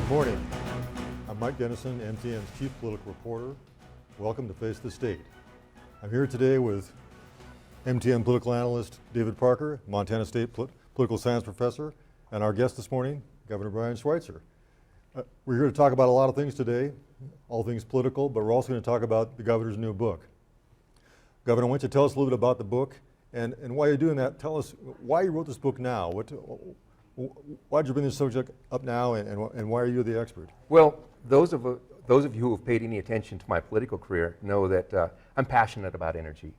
Good morning. I'm Mike Dennison, MTN's Chief Political Reporter. Welcome to Face the State. I'm here today with MTN political analyst David Parker, Montana State political science professor, and our guest this morning, Governor Brian Schweitzer. We're here to talk about a lot of things today, all things political, but we're also going to talk about the governor's new book. Governor, why don't you tell us a little bit about the book, and while you're doing that, tell us why you wrote this book now. Why did you bring this subject up now, and why are you the expert? Well, those of you who have paid any attention to my political career know that I'm passionate about energy.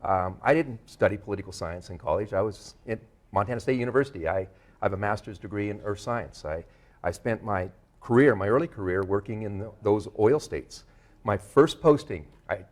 I didn't study political science in college. I was at Montana State University. I have a master's degree in earth science. I spent my early career, working in those oil states. My first posting,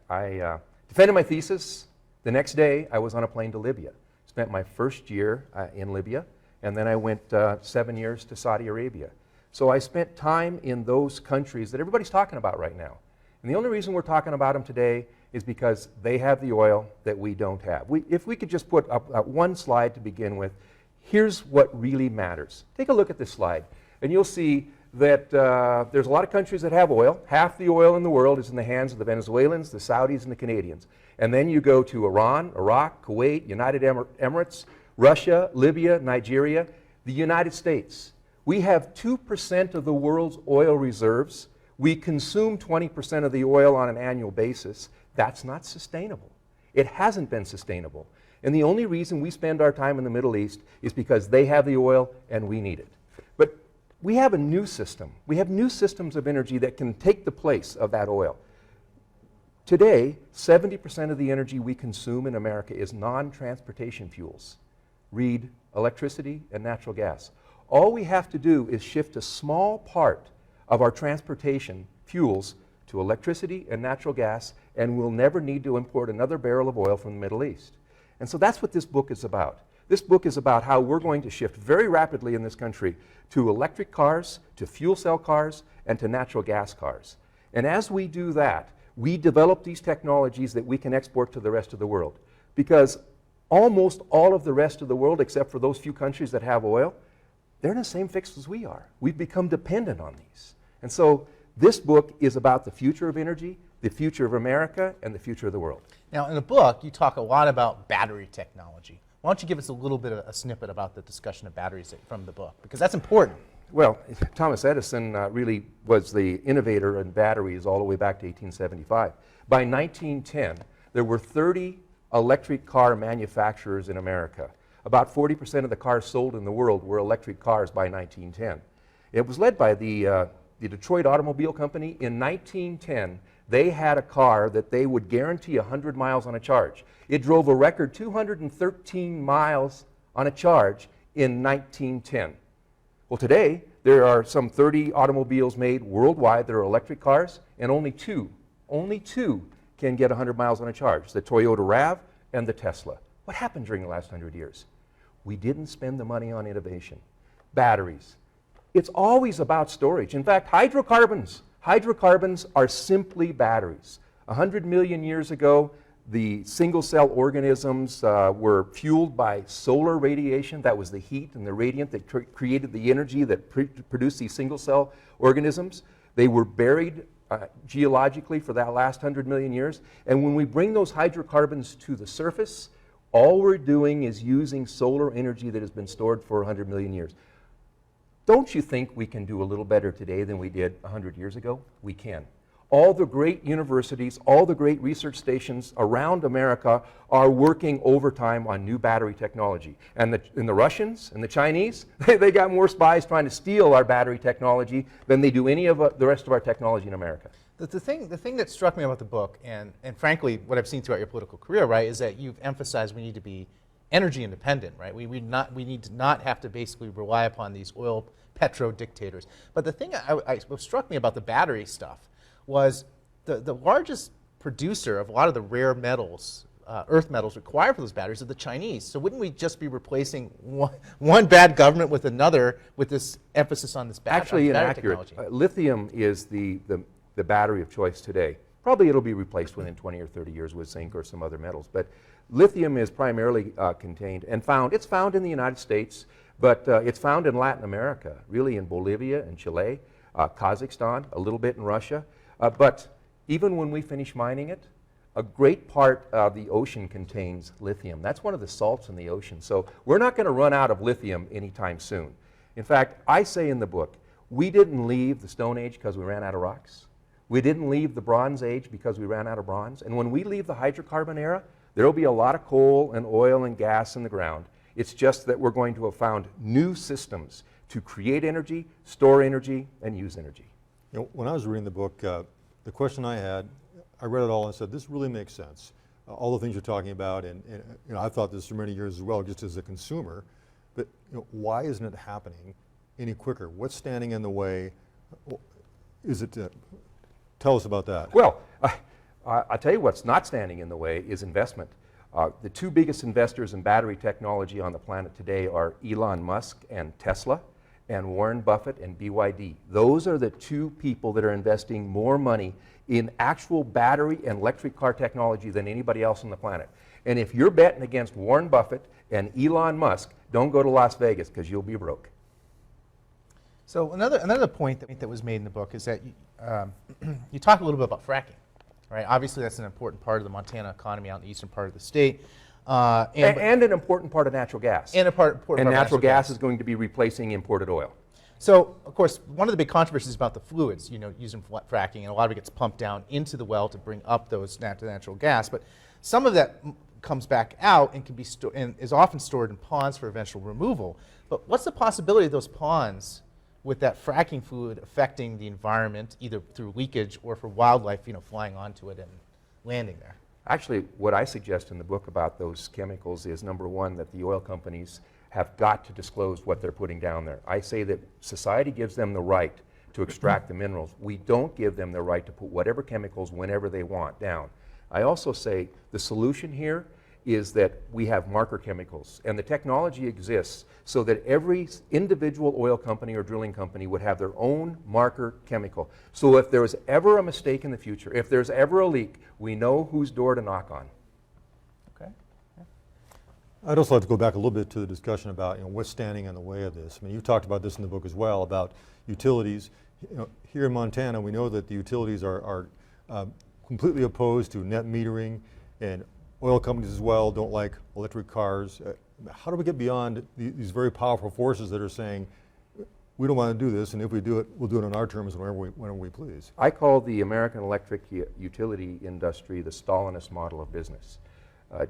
I defended my thesis. The next day, I was on a plane to Libya. Spent my first year in Libya. And then I went 7 years to Saudi Arabia. So I spent time in those countries that everybody's talking about right now. And the only reason we're talking about them today is because they have the oil that we don't have. If we could just put up one slide to begin with, here's what really matters. Take a look at this slide, and you'll see that there's a lot of countries that have oil. Half the oil in the world is in the hands of the Venezuelans, the Saudis, and the Canadians. And then you go to Iran, Iraq, Kuwait, United Emirates, Russia, Libya, Nigeria, the United States. We have 2% of the world's oil reserves. We consume 20% of the oil on an annual basis. That's not sustainable. It hasn't been sustainable. And the only reason we spend our time in the Middle East is because they have the oil and we need it. But we have a new system. We have new systems of energy that can take the place of that oil. Today, 70% of the energy we consume in America is non-transportation fuels. Read electricity and natural gas. All we have to do is shift a small part of our transportation fuels to electricity and natural gas, and we'll never need to import another barrel of oil from the Middle East. And so that's what this book is about. This book is about how we're going to shift very rapidly in this country to electric cars, to fuel cell cars, and to natural gas cars. And as we do that, we develop these technologies that we can export to the rest of the world. Because almost all of the rest of the world, except for those few countries that have oil, they're in the same fix as we are. We've become dependent on these. And so this book is about the future of energy, the future of America, and the future of the world. Now, in the book, you talk a lot about battery technology. Why don't you give us a little bit of a snippet about the discussion of batteries from the book? Because that's important. Well, Thomas Edison really was the innovator in batteries all the way back to 1875. By 1910, there were 30 electric car manufacturers in America. About 40% of the cars sold in the world were electric cars by 1910. It was led by the Detroit Automobile Company. In 1910, they had a car that they would guarantee 100 miles on a charge. It drove a record 213 miles on a charge in 1910. Well, today, there are some 30 automobiles made worldwide that are electric cars, and only two can get 100 miles on a charge, the Toyota RAV and the Tesla. What happened during the last 100 years? We didn't spend the money on innovation. Batteries. It's always about storage. In fact, hydrocarbons are simply batteries. 100 million years ago, the single-cell organisms were fueled by solar radiation. That was the heat and the radiant that created the energy that produced these single-cell organisms. They were buried geologically for that last 100 million years. And when we bring those hydrocarbons to the surface, all we're doing is using solar energy that has been stored for 100 million years. Don't you think we can do a little better today than we did 100 years ago? We can. All the great universities, all the great research stations around America are working overtime on new battery technology. And the Russians and the Chinese, they got more spies trying to steal our battery technology than they do any of the rest of our technology in America. The thing that struck me about the book, and frankly, what I've seen throughout your political career, right, is that you've emphasized we need to be energy independent, right? We need to not have to basically rely upon these oil petro dictators. But the thing what struck me about the battery stuff was the largest producer of a lot of the rare metals, earth metals required for those batteries are the Chinese. So wouldn't we just be replacing one bad government with another with this emphasis on this battery technology? Lithium is the battery of choice today. Probably it'll be replaced within 20 or 30 years with zinc or some other metals. But lithium is primarily contained and found. It's found in the United States, but it's found in Latin America, really in Bolivia and Chile. Kazakhstan, a little bit in Russia. But even when we finish mining it, a great part of the ocean contains lithium. That's one of the salts in the ocean. So we're not going to run out of lithium anytime soon. In fact, I say in the book, we didn't leave the Stone Age because we ran out of rocks. We didn't leave the Bronze Age because we ran out of bronze. And when we leave the hydrocarbon era, there will be a lot of coal and oil and gas in the ground. It's just that we're going to have found new systems to create energy, store energy, and use energy. You know, when I was reading the book, the question I had, I read it all and said, this really makes sense. All the things you're talking about, and you know, I've thought this for many years as well, just as a consumer. But you know, why isn't it happening any quicker? What's standing in the way? Is it? Tell us about that. Well, I'll tell you what's not standing in the way is investment. The two biggest investors in battery technology on the planet today are Elon Musk and Tesla, and Warren Buffett and BYD. Those are the two people that are investing more money in actual battery and electric car technology than anybody else on the planet. And if you're betting against Warren Buffett and Elon Musk, don't go to Las Vegas because you'll be broke. So another point that was made in the book is that you talk a little bit about fracking, right? Obviously, that's an important part of the Montana economy out in the eastern part of the state. And an important part of natural gas. And important part of natural gas is going to be replacing imported oil. So, of course, one of the big controversies is about the fluids, you know, using fracking, and a lot of it gets pumped down into the well to bring up those natural gas. But some of that comes back out and can be and is often stored in ponds for eventual removal. But what's the possibility of those ponds with that fracking fluid affecting the environment, either through leakage or for wildlife, you know, flying onto it and landing there? Actually, what I suggest in the book about those chemicals is, number one, that the oil companies have got to disclose what they're putting down there. I say that society gives them the right to extract the minerals. We don't give them the right to put whatever chemicals whenever they want down. I also say the solution here is that we have marker chemicals, and the technology exists so that every individual oil company or drilling company would have their own marker chemical. So if there's ever a mistake in the future, if there's ever a leak, we know whose door to knock on. Okay. I'd also like to go back a little bit to the discussion about, you know, what's standing in the way of this. I mean, you've talked about this in the book as well, about utilities. You know, here in Montana, we know that the utilities are completely opposed to net metering, and oil companies as well don't like electric cars. How do we get beyond these very powerful forces that are saying, we don't want to do this, and if we do it, we'll do it on our terms whenever we please? I call the American electric utility industry the Stalinist model of business.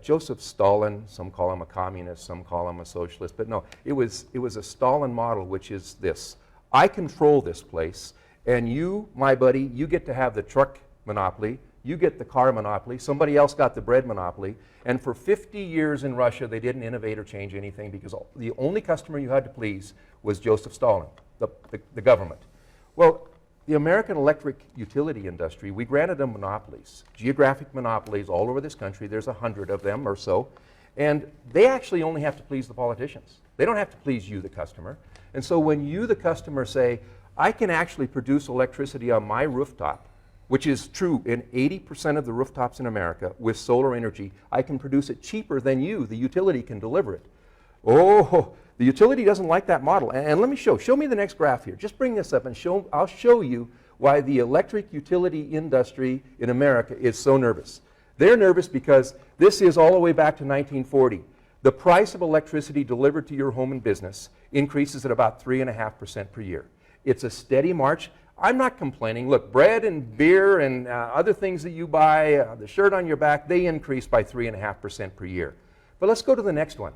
Joseph Stalin, some call him a communist, some call him a socialist, but no, it was a Stalin model, which is this: I control this place, and you, my buddy, you get to have the truck monopoly, you get the car monopoly, somebody else got the bread monopoly, and for 50 years in Russia, they didn't innovate or change anything because the only customer you had to please was Joseph Stalin, the government. Well, the American electric utility industry, we granted them monopolies, geographic monopolies all over this country. There's 100 of them or so, and they actually only have to please the politicians. They don't have to please you, the customer. And so when you, the customer, say, I can actually produce electricity on my rooftop, which is true in 80% of the rooftops in America with solar energy, I can produce it cheaper than you, the utility, can deliver it. Oh, the utility doesn't like that model. And let me show me the next graph here. Just bring this up and I'll show you why the electric utility industry in America is so nervous. They're nervous because this is all the way back to 1940. The price of electricity delivered to your home and business increases at about 3.5% per year. It's a steady march. I'm not complaining. Look, bread and beer and other things that you buy, the shirt on your back, they increase by 3.5% per year. But let's go to the next one.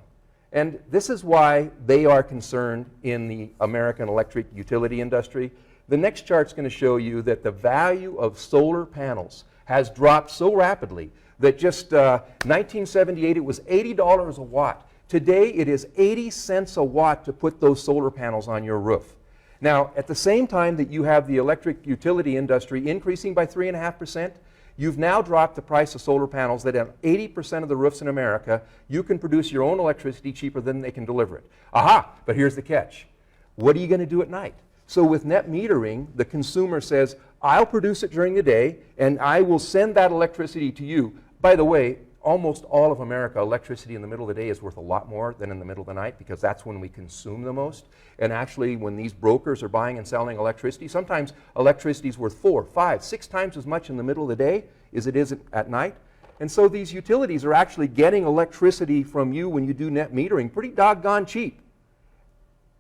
And this is why they are concerned in the American electric utility industry. The next chart's going to show you that the value of solar panels has dropped so rapidly that just 1978 it was $80 a watt. Today it is 80 cents a watt to put those solar panels on your roof. Now, at the same time that you have the electric utility industry increasing by 3.5%, you've now dropped the price of solar panels that on 80% of the roofs in America, you can produce your own electricity cheaper than they can deliver it. Aha, but here's the catch. What are you going to do at night? So with net metering, the consumer says, I'll produce it during the day, and I will send that electricity to you. By the way, almost all of America, electricity in the middle of the day is worth a lot more than in the middle of the night because that's when we consume the most. And actually, when these brokers are buying and selling electricity, sometimes electricity is worth 4, 5, 6 times as much in the middle of the day as it is at night. And so these utilities are actually getting electricity from you when you do net metering pretty doggone cheap.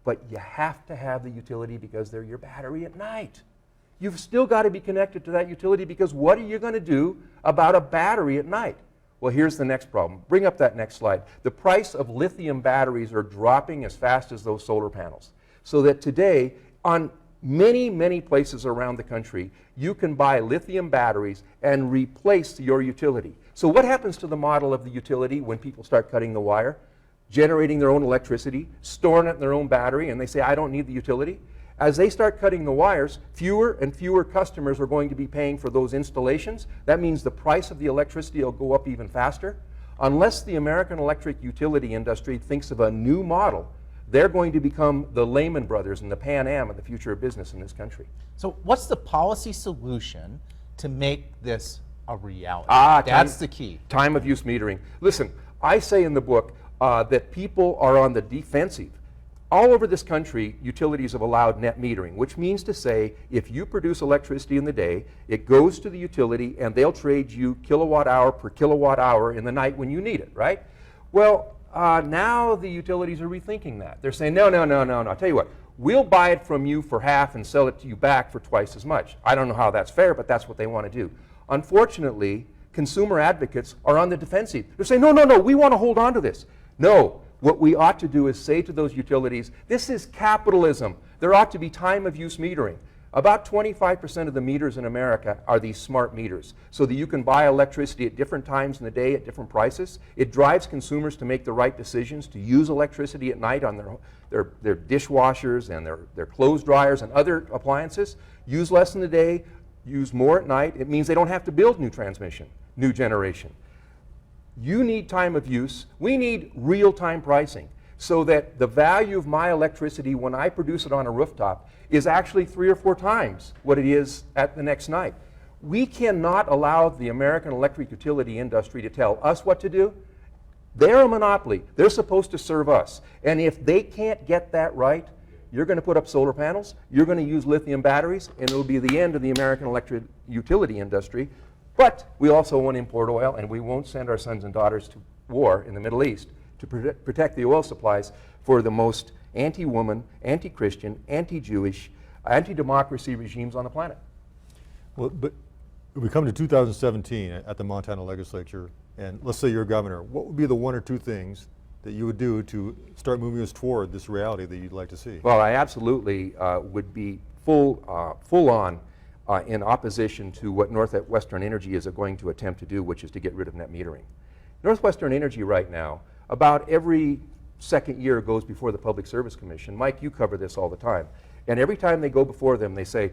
But you have to have the utility because they're your battery at night. You've still got to be connected to that utility because what are you going to do about a battery at night? Well, here's the next problem. Bring up that next slide. The price of lithium batteries are dropping as fast as those solar panels. So that today, on many, many places around the country, you can buy lithium batteries and replace your utility. So what happens to the model of the utility when people start cutting the wire, generating their own electricity, storing it in their own battery, and they say, I don't need the utility? As they start cutting the wires, fewer and fewer customers are going to be paying for those installations. That means the price of the electricity will go up even faster. Unless the American electric utility industry thinks of a new model, they're going to become the Lehman Brothers and the Pan Am of the future of business in this country. So what's the policy solution to make this a reality? That's the key. Time of use metering. Listen, I say in the book that people are on the defensive. All over this country, utilities have allowed net metering, which means to say if you produce electricity in the day, it goes to the utility and they'll trade you kilowatt hour per kilowatt hour in the night when you need it, right? Well, now the utilities are rethinking that. They're saying, no. I'll tell you what, we'll buy it from you for half and sell it to you back for twice as much. I don't know how that's fair, but that's what they want to do. Unfortunately, consumer advocates are on the defensive. They're saying, no, we want to hold on to this. No. What we ought to do is say to those utilities, this is capitalism. There ought to be time of use metering. About 25% of the meters in America are these smart meters, so that you can buy electricity at different times in the day at different prices. It drives consumers to make the right decisions, to use electricity at night on their dishwashers and their clothes dryers and other appliances. Use less in the day, use more at night. It means they don't have to build new transmission, new generation. You need time of use. We need real-time pricing so that the value of my electricity when I produce it on a rooftop is actually 3 or 4 times what it is at the next night. We cannot allow the American electric utility industry to tell us what to do. They're a monopoly. They're supposed to serve us. And if they can't get that right, you're going to put up solar panels, you're going to use lithium batteries, and it'll be the end of the American electric utility industry. But we also won't import oil, and we won't send our sons and daughters to war in the Middle East to protect the oil supplies for the most anti-woman, anti-Christian, anti-Jewish, anti-democracy regimes on the planet. Well, but we come to 2017 at the Montana legislature, and let's say you're governor. What would be the 1 or 2 things that you would do to start moving us toward this reality that you'd like to see? Well, I absolutely would be full on in opposition to what Northwestern Energy is going to attempt to do, which is to get rid of net metering. Northwestern Energy right now, about every second year goes before the Public Service Commission. Mike, you cover this all the time. And every time they go before them, they say,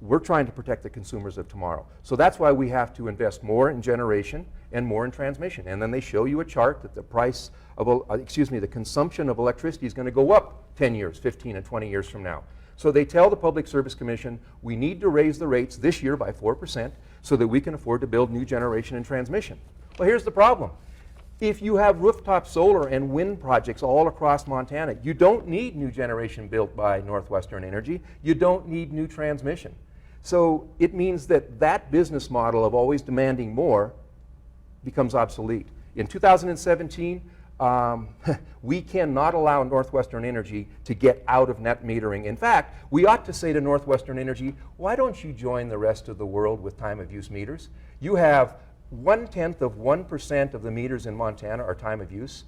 we're trying to protect the consumers of tomorrow. So that's why we have to invest more in generation and more in transmission. And then they show you a chart that the price of, the consumption of electricity is going to go up 10 years, 15 and 20 years from now. So they tell the Public Service Commission, we need to raise the rates this year by 4% so that we can afford to build new generation and transmission. Well, here's the problem. If you have rooftop solar and wind projects all across Montana, you don't need new generation built by Northwestern Energy. You don't need new transmission. So it means that that business model of always demanding more becomes obsolete. In 2017, we cannot allow Northwestern Energy to get out of net metering. In fact, we ought to say to Northwestern Energy, why don't you join the rest of the world with time of use meters? You have 0.1% of the meters in Montana are time of use,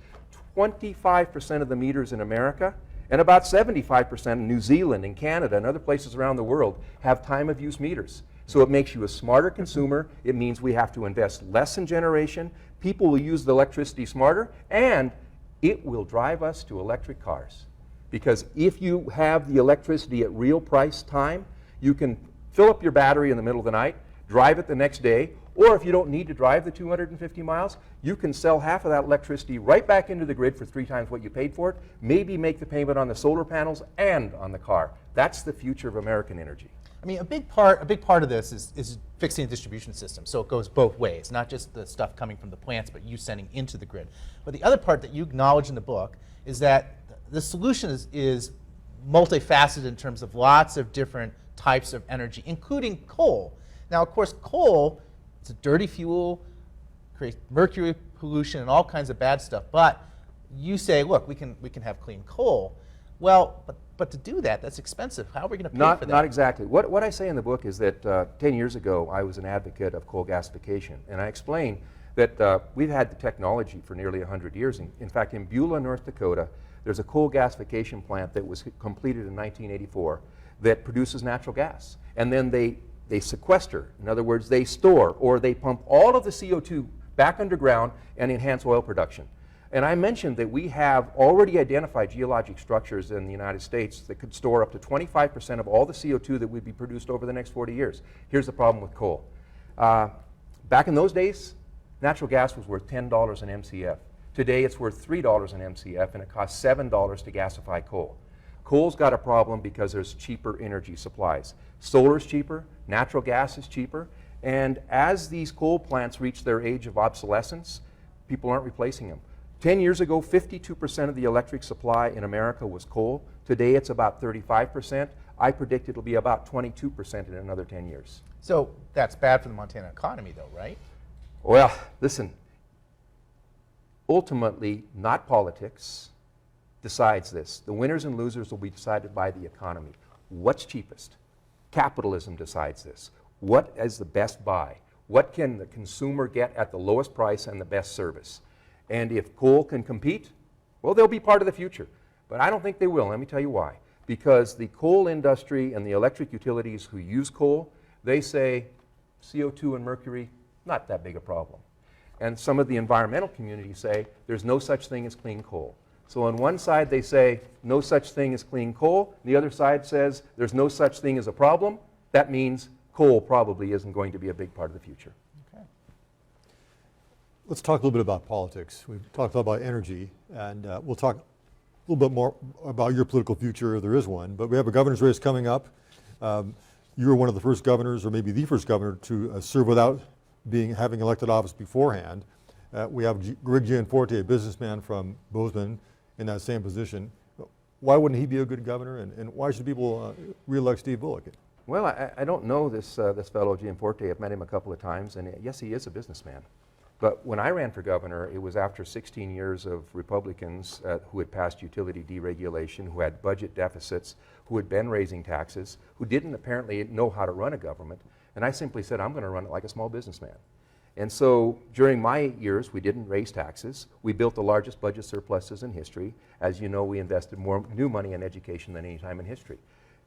25% of the meters in America, and about 75% in New Zealand and Canada and other places around the world have time of use meters. So it makes you a smarter consumer. It means we have to invest less in generation. People will use the electricity smarter, and it will drive us to electric cars. Because if you have the electricity at real price time, you can fill up your battery in the middle of the night, drive it the next day, or if you don't need to drive the 250 miles, you can sell half of that electricity right back into the grid for 3 times what you paid for it, maybe make the payment on the solar panels and on the car. That's the future of American energy. I mean, a big part of this is fixing the distribution system, so it goes both ways, not just the stuff coming from the plants, but you sending into the grid. But the other part that you acknowledge in the book is that the solution is multifaceted in terms of lots of different types of energy, including coal. Now, of course, coal, it's a dirty fuel, creates mercury pollution and all kinds of bad stuff, but you say, look, we can have clean coal. Well, but to do that, that's expensive. How are we going to pay for that? Not exactly. What I say in the book is that 10 years ago, I was an advocate of coal gasification, and I explain that we've had the technology for nearly 100 years. In fact, in Beulah, North Dakota, there's a coal gasification plant that was completed in 1984 that produces natural gas. And then they sequester, in other words, they store or they pump all of the CO2 back underground and enhance oil production. And I mentioned that we have already identified geologic structures in the United States that could store up to 25% of all the CO2 that would be produced over the next 40 years. Here's the problem with coal. Back in those days, natural gas was worth $10 an MCF. Today it's worth $3 an MCF, and it costs $7 to gasify coal. Coal's got a problem because there's cheaper energy supplies. Solar's cheaper, natural gas is cheaper, and as these coal plants reach their age of obsolescence, people aren't replacing them. 10 years ago, 52% of the electric supply in America was coal. Today it's about 35%. I predict it'll be about 22% in another 10 years. So that's bad for the Montana economy, though, right? Well, listen, ultimately, not politics decides this. The winners and losers will be decided by the economy. What's cheapest? Capitalism decides this. What is the best buy? What can the consumer get at the lowest price and the best service? And if coal can compete, well, they'll be part of the future. But I don't think they will. Let me tell you why. Because the coal industry and the electric utilities who use coal, they say CO2 and mercury, not that big a problem. And some of the environmental communities say there's no such thing as clean coal. So on one side they say no such thing as clean coal. The other side says there's no such thing as a problem. That means coal probably isn't going to be a big part of the future. Okay. Let's talk a little bit about politics. We've talked a lot about energy, and we'll talk a little bit more about your political future, if there is one. But we have a governor's race coming up. You were one of the first governors, or maybe the first governor, to serve without having elected office beforehand. We have Greg Gianforte, a businessman from Bozeman, in that same position. Why wouldn't he be a good governor, and why should people re-elect Steve Bullock? Well, I don't know this fellow Gianforte. I've met him a couple of times, and yes, he is a businessman. But when I ran for governor, it was after 16 years of Republicans who had passed utility deregulation, who had budget deficits, who had been raising taxes, who didn't apparently know how to run a government. And I simply said, I'm going to run it like a small businessman. And so during my years, we didn't raise taxes. We built the largest budget surpluses in history. As you know, we invested more new money in education than any time in history.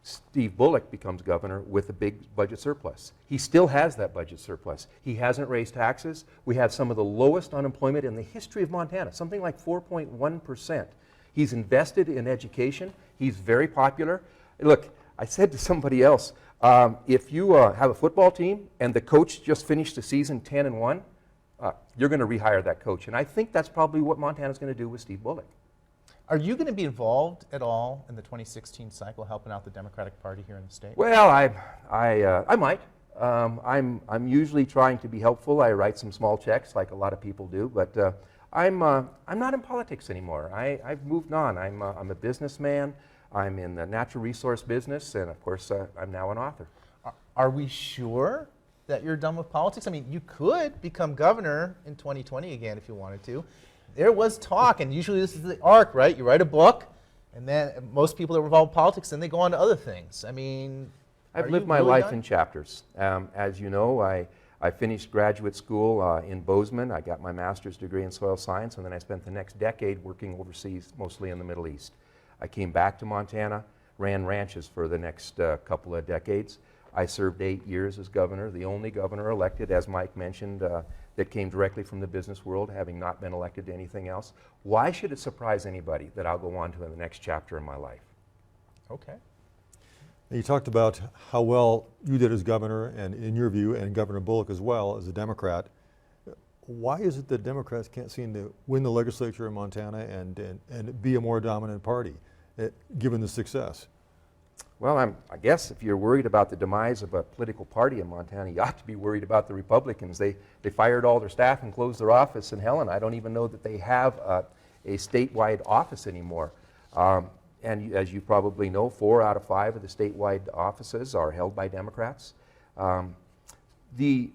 Steve Bullock becomes governor with a big budget surplus. He still has that budget surplus. He hasn't raised taxes. We have some of the lowest unemployment in the history of Montana, something like 4.1%. He's invested in education. He's very popular. Look, I said to somebody else, if you have a football team and the coach just finished the season 10-1, you're going to rehire that coach. And I think that's probably what Montana's going to do with Steve Bullock. Are you going to be involved at all in the 2016 cycle, helping out the Democratic Party here in the state? Well, I might. I'm usually trying to be helpful. I write some small checks, like a lot of people do, but I'm not in politics anymore. I've moved on. I'm a businessman. I'm in the natural resource business, and of course, I'm now an author. Are we sure that you're done with politics? I mean, you could become governor in 2020 again if you wanted to. There was talk, and usually this is the arc, right? You write a book, and then most people that are involved in politics, then they go on to other things. I mean, I've lived my life in chapters. As you know, I finished graduate school in Bozeman. I got my master's degree in soil science, and then I spent the next decade working overseas, mostly in the Middle East. I came back to Montana, ran ranches for the next couple of decades. I served 8 years as governor, the only governor elected, as Mike mentioned, that came directly from the business world, having not been elected to anything else. Why should it surprise anybody that I'll go on to the next chapter in my life? Okay. You talked about how well you did as governor, and in your view, and Governor Bullock as well, as a Democrat. Why is it that Democrats can't seem to win the legislature in Montana and be a more dominant party, given the success? Well, I guess if you're worried about the demise of a political party in Montana, you ought to be worried about the Republicans. They fired all their staff and closed their office in Helen. I don't even know that they have a statewide office anymore. And as you probably know, 4 out of 5 of the statewide offices are held by Democrats. The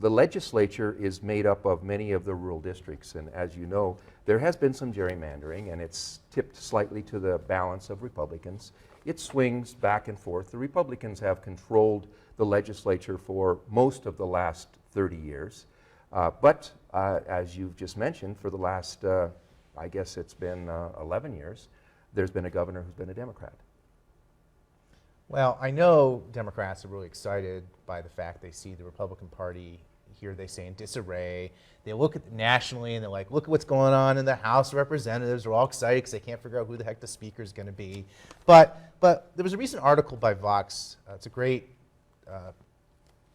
legislature is made up of many of the rural districts, and as you know, there has been some gerrymandering, and it's tipped slightly to the balance of Republicans. It swings back and forth. The Republicans have controlled the legislature for most of the last 30 years. But as you've just mentioned, for the last, I guess it's been 11 years, there's been a governor who's been a Democrat. Well, I know Democrats are really excited by the fact they see the Republican Party, here they say, in disarray. They look at nationally and they're like, look at what's going on in the House of Representatives. They're all excited because they can't figure out who the heck the speaker is going to be. But there was a recent article by Vox. It's a great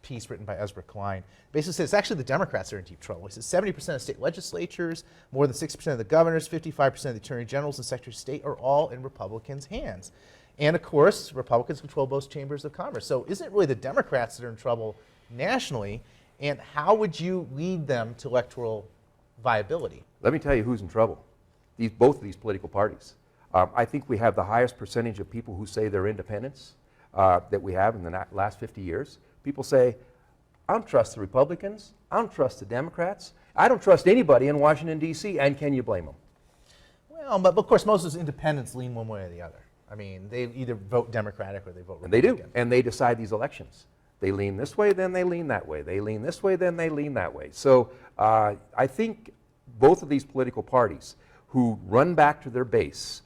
piece written by Ezra Klein. Basically says it's actually the Democrats that are in deep trouble. He says 70% of state legislatures, more than 60% of the governors, 55% of the attorney generals and secretaries of state are all in Republicans' hands. And of course, Republicans control both chambers of Congress. So isn't it really the Democrats that are in trouble nationally? And how would you lead them to electoral viability? Let me tell you who's in trouble. Both of these political parties. I think we have the highest percentage of people who say they're independents that we have in the last 50 years. People say, I don't trust the Republicans, I don't trust the Democrats, I don't trust anybody in Washington, D.C., and can you blame them? Well, but of course, most of those independents lean one way or the other. I mean, they either vote Democratic or they vote Republican. And they do, and they decide these elections. They lean this way, then they lean that way. They lean this way, then they lean that way. So I think both of these political parties who run back to their base,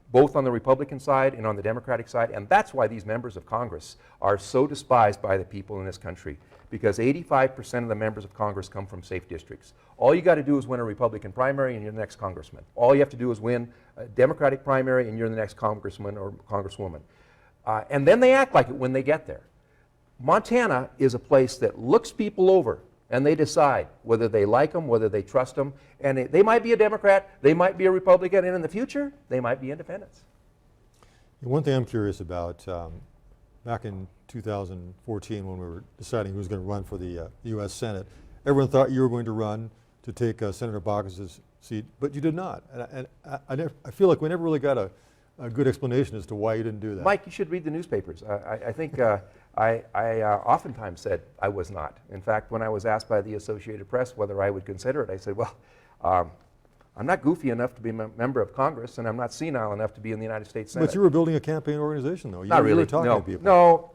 both on the Republican side and on the Democratic side, and that's why these members of Congress are so despised by the people in this country, because 85% of the members of Congress come from safe districts. All you got to do is win a Republican primary and you're the next congressman. All you have to do is win a Democratic primary and you're the next congressman or congresswoman. And then they act like it when they get there. Montana is a place that looks people over and they decide whether they like them, whether they trust them, and they might be a Democrat, they might be a Republican, and in the future, they might be independents. One thing I'm curious about, back in 2014 when we were deciding who was going to run for the U.S. Senate, everyone thought you were going to run to take Senator Baucus's seat, but you did not. And I feel like we never really got a good explanation as to why you didn't do that. Mike, you should read the newspapers. I think I oftentimes said I was not. In fact, when I was asked by the Associated Press whether I would consider it, I said, well, I'm not goofy enough to be a member of Congress, and I'm not senile enough to be in the United States Senate. But you were building a campaign organization, though. Not really. You were talking to people. No,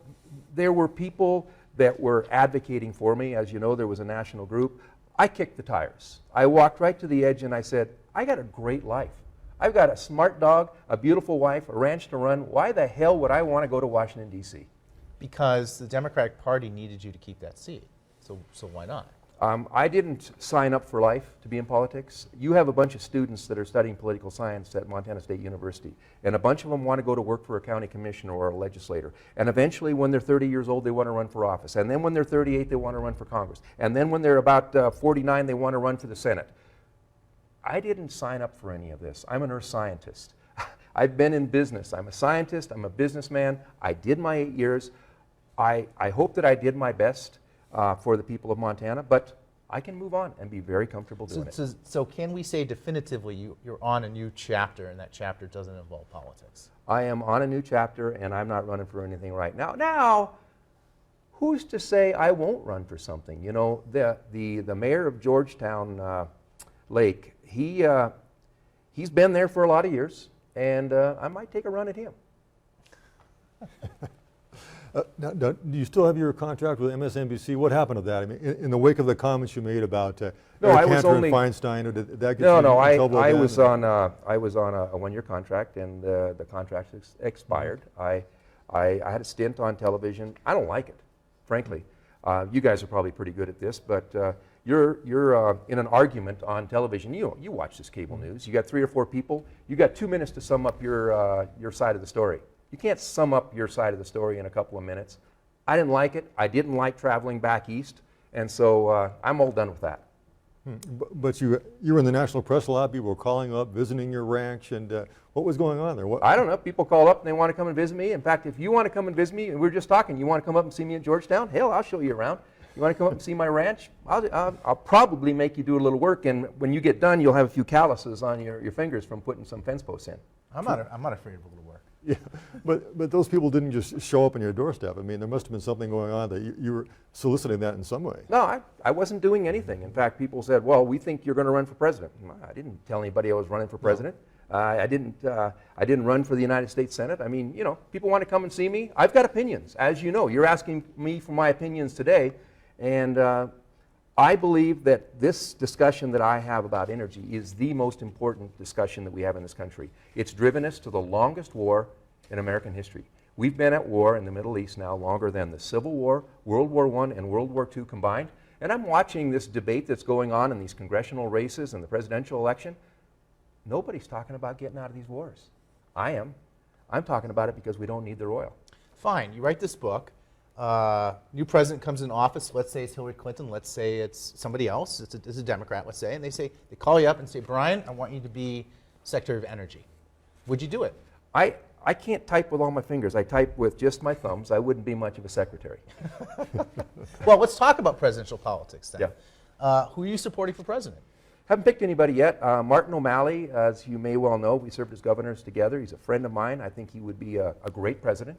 there were people that were advocating for me. As you know, there was a national group. I kicked the tires. I walked right to the edge and I said, I got a great life. I've got a smart dog, a beautiful wife, a ranch to run. Why the hell would I want to go to Washington, D.C.? Because the Democratic Party needed you to keep that seat. So why not? I didn't sign up for life to be in politics. You have a bunch of students that are studying political science at Montana State University, and a bunch of them want to go to work for a county commissioner or a legislator. And eventually, when they're 30 years old, they want to run for office. And then when they're 38, they want to run for Congress. And then when they're about 49, they want to run for the Senate. I didn't sign up for any of this. I'm an earth scientist. I've been in business. I'm a scientist. I'm a businessman. I did my 8 years. I hope that I did my best for the people of Montana, but I can move on and be very comfortable doing it. So can we say definitively you're on a new chapter and that chapter doesn't involve politics? I am on a new chapter and I'm not running for anything right now. Now, who's to say I won't run for something? You know, the mayor of Georgetown Lake, he's been there for a lot of years, and I might take a run at him. Now, do you still have your contract with MSNBC? What happened to that? I mean, in the wake of the comments you made about Eric Cantor and Feinstein, or did that get you in trouble I again? was on a one-year contract, and the contract expired. I had a stint on television. I don't like it, frankly. You guys are probably pretty good at this, but you're in an argument on television. You watch this cable news. You got 3 or 4 people. You got 2 minutes to sum up your side of the story. You can't sum up your side of the story in a couple of minutes. I didn't like it. I didn't like traveling back east, and so I'm all done with that. But you were in the national press a lot. People were calling up, visiting your ranch, and what was going on there? I don't know. People call up and they want to come and visit me. In fact, if you want to come and visit me, and we were just talking, you want to come up and see me in Georgetown? Hell, I'll show you around. You want to come up and see my ranch? I'll probably make you do a little work, and when you get done, you'll have a few calluses on your fingers from putting some fence posts in. I'm not afraid of a little work. Yeah, but those people didn't just show up on your doorstep. I mean, there must have been something going on that you were soliciting that in some way. No, I wasn't doing anything. In fact, people said, well, we think you're going to run for president. I didn't tell anybody I was running for president. I didn't run for the United States Senate. I mean, you know, people want to come and see me. I've got opinions, as you know. You're asking me for my opinions today. And I believe that this discussion that I have about energy is the most important discussion that we have in this country. It's driven us to the longest war in American history. We've been at war in the Middle East now longer than the Civil War, World War I, and World War II combined. And I'm watching this debate that's going on in these congressional races and the presidential election. Nobody's talking about getting out of these wars. I am. I'm talking about it because we don't need their oil. Fine, you write this book. New president comes in office, let's say it's Hillary Clinton, let's say it's somebody else, it's a Democrat, let's say, and they call you up and say, Brian, I want you to be Secretary of Energy. Would you do it? I can't type with all my fingers. I type with just my thumbs. I wouldn't be much of a secretary. Well, let's talk about presidential politics then. Yeah. Who are you supporting for president? Haven't picked anybody yet. Martin O'Malley, as you may well know, we served as governors together. He's a friend of mine. I think he would be a great president.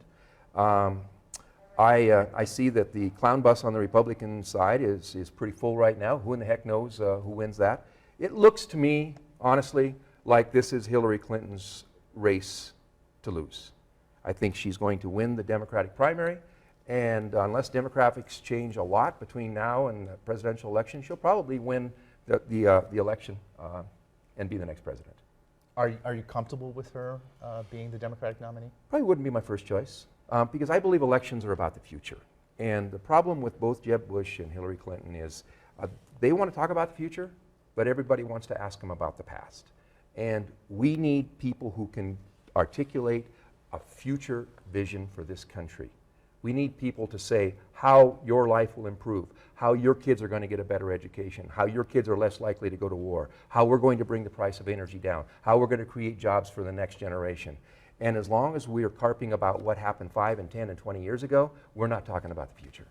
I see that the clown bus on the Republican side is pretty full right now. Who in the heck knows who wins that? It looks to me, honestly, like this is Hillary Clinton's race to lose. I think she's going to win the Democratic primary, and unless demographics change a lot between now and the presidential election, she'll probably win the election and be the next president. Are you comfortable with her being the Democratic nominee? Probably wouldn't be my first choice. Because I believe elections are about the future. And the problem with both Jeb Bush and Hillary Clinton is they want to talk about the future, but everybody wants to ask them about the past. And we need people who can articulate a future vision for this country. We need people to say how your life will improve, how your kids are going to get a better education, how your kids are less likely to go to war, how we're going to bring the price of energy down, how we're going to create jobs for the next generation. And as long as we are carping about what happened 5 and 10 and 20 years ago, we're not talking about the future.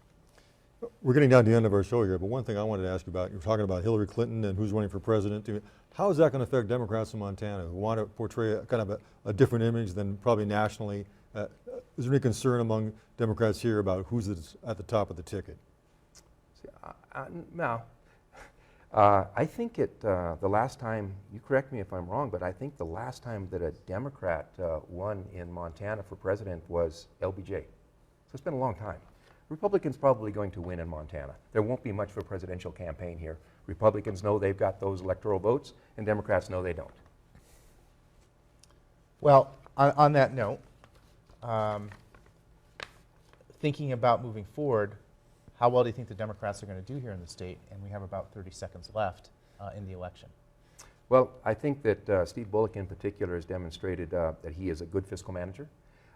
We're getting down to the end of our show here, but one thing I wanted to ask you about, you're talking about Hillary Clinton and who's running for president. How is that going to affect Democrats in Montana who want to portray kind of a different image than probably nationally? Is there any concern among Democrats here about who's at the top of the ticket? No. I think the last time, you correct me if I'm wrong, but I think the last time that a Democrat won in Montana for president was LBJ. So it's been a long time. Republicans probably going to win in Montana. There won't be much of a presidential campaign here. Republicans know they've got those electoral votes, and Democrats know they don't. Well, on that note, thinking about moving forward, how well do you think the Democrats are going to do here in the state? And we have about 30 seconds left in the election. Well, I think that Steve Bullock in particular has demonstrated that he is a good fiscal manager.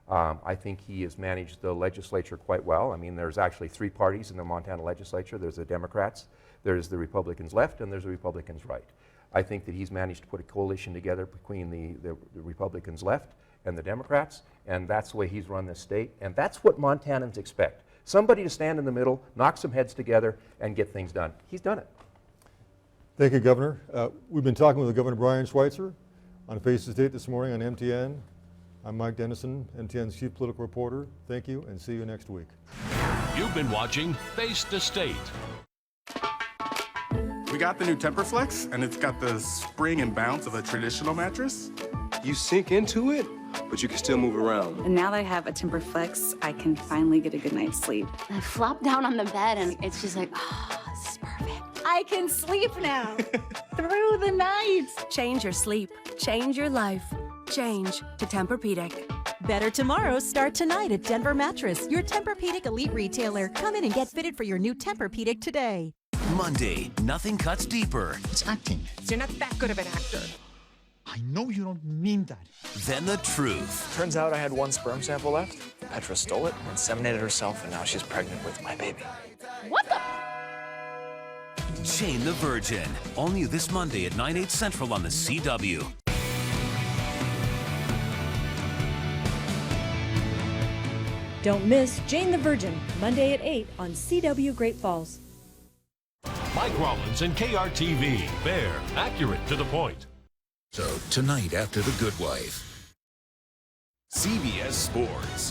I think he has managed the legislature quite well. I mean, there's actually 3 parties in the Montana legislature. There's the Democrats, there's the Republicans left, and there's the Republicans right. I think that he's managed to put a coalition together between the Republicans left and the Democrats, and that's the way he's run this state, and that's what Montanans expect. Somebody to stand in the middle, knock some heads together, and get things done. He's done it. Thank you, Governor. We've been talking with Governor Brian Schweitzer on Face the State this morning on MTN. I'm Mike Dennison, MTN's Chief Political Reporter. Thank you, and see you next week. You've been watching Face the State. We got the new TemperFlex, and it's got the spring and bounce of a traditional mattress. You sink into it, but you can still move around. And now that I have a TemperFlex, I can finally get a good night's sleep. I flop down on the bed and it's just like, oh, this is perfect. I can sleep now through the night. Change your sleep. Change your life. Change to Tempur-Pedic. Better tomorrows start tonight at Denver Mattress, your Tempur-Pedic elite retailer. Come in and get fitted for your new Tempur-Pedic today. Monday, nothing cuts deeper. It's acting. You're not that good of an actor. I know you don't mean that. Then the truth. Turns out I had 1 sperm sample left. Petra stole it, inseminated herself, and now she's pregnant with my baby. What the? Jane the Virgin. All new this Monday at 9, 8 Central on the CW. Don't miss Jane the Virgin, Monday at 8 on CW Great Falls. Mike Rollins and KRTV. Fair, accurate, to the point. So tonight after The Good Wife. CBS Sports.